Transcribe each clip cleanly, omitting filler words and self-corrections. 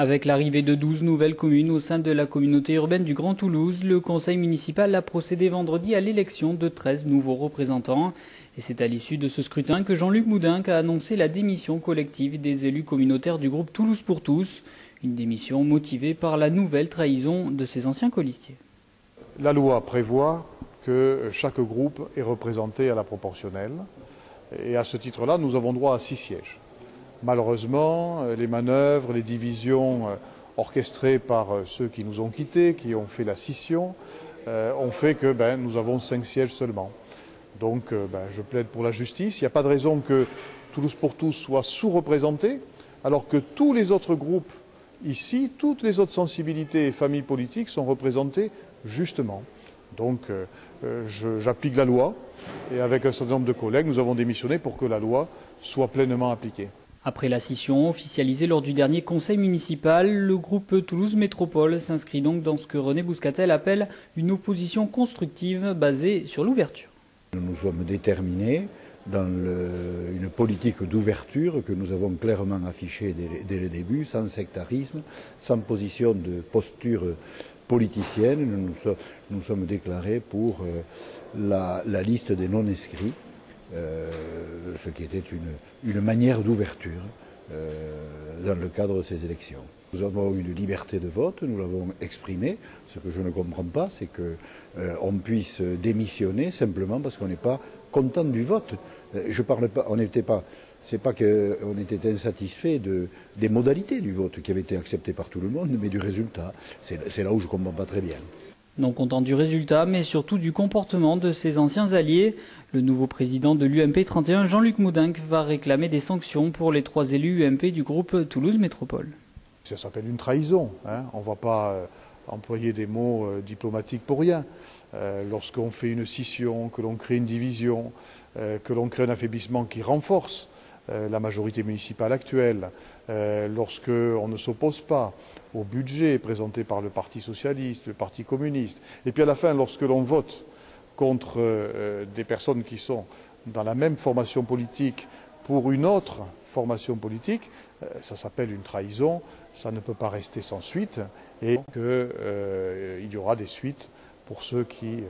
Avec l'arrivée de 12 nouvelles communes au sein de la communauté urbaine du Grand Toulouse, le conseil municipal a procédé vendredi à l'élection de 13 nouveaux représentants. Et c'est à l'issue de ce scrutin que Jean-Luc Moudenc a annoncé la démission collective des élus communautaires du groupe Toulouse pour tous. Une démission motivée par la nouvelle trahison de ses anciens colistiers. La loi prévoit que chaque groupe est représenté à la proportionnelle. Et à ce titre-là, nous avons droit à 6 sièges. Malheureusement, les manœuvres, les divisions orchestrées par ceux qui nous ont quittés, qui ont fait la scission, ont fait que nous avons 5 sièges seulement. Donc je plaide pour la justice. Il n'y a pas de raison que Toulouse pour tous soit sous-représenté, alors que tous les autres groupes ici, toutes les autres sensibilités et familles politiques sont représentées justement. Donc j'applique la loi et avec un certain nombre de collègues, nous avons démissionné pour que la loi soit pleinement appliquée. Après la scission officialisée lors du dernier conseil municipal, le groupe Toulouse Métropole s'inscrit donc dans ce que René Bouscatel appelle une opposition constructive basée sur l'ouverture. Nous sommes déterminés dans une politique d'ouverture que nous avons clairement affichée dès le début, sans sectarisme, sans position de posture politicienne. Nous sommes déclarés pour la liste des non-inscrits. Ce qui était une manière d'ouverture dans le cadre de ces élections. Nous avons une liberté de vote, nous l'avons exprimée. Ce que je ne comprends pas, c'est qu'on puisse démissionner simplement parce qu'on n'est pas content du vote. Je parle pas, c'est pas qu'on était insatisfait des modalités du vote qui avaient été acceptées par tout le monde, mais du résultat. C'est là où je ne comprends pas très bien. Non content du résultat, mais surtout du comportement de ses anciens alliés. Le nouveau président de l'UMP 31, Jean-Luc Moudenc, va réclamer des sanctions pour les 3 élus UMP du groupe Toulouse Métropole. Ça s'appelle une trahison. On ne va pas employer des mots diplomatiques pour rien. Lorsqu'on fait une scission, que l'on crée une division, que l'on crée un affaiblissement qui renforce la majorité municipale actuelle, lorsqu'on ne s'oppose pas au budget présenté par le Parti socialiste, le Parti communiste, et puis à la fin, lorsque l'on vote contre des personnes qui sont dans la même formation politique pour une autre formation politique, ça s'appelle une trahison, ça ne peut pas rester sans suite, et qu'il y aura des suites pour ceux qui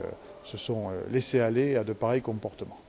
se sont laissés aller à de pareils comportements.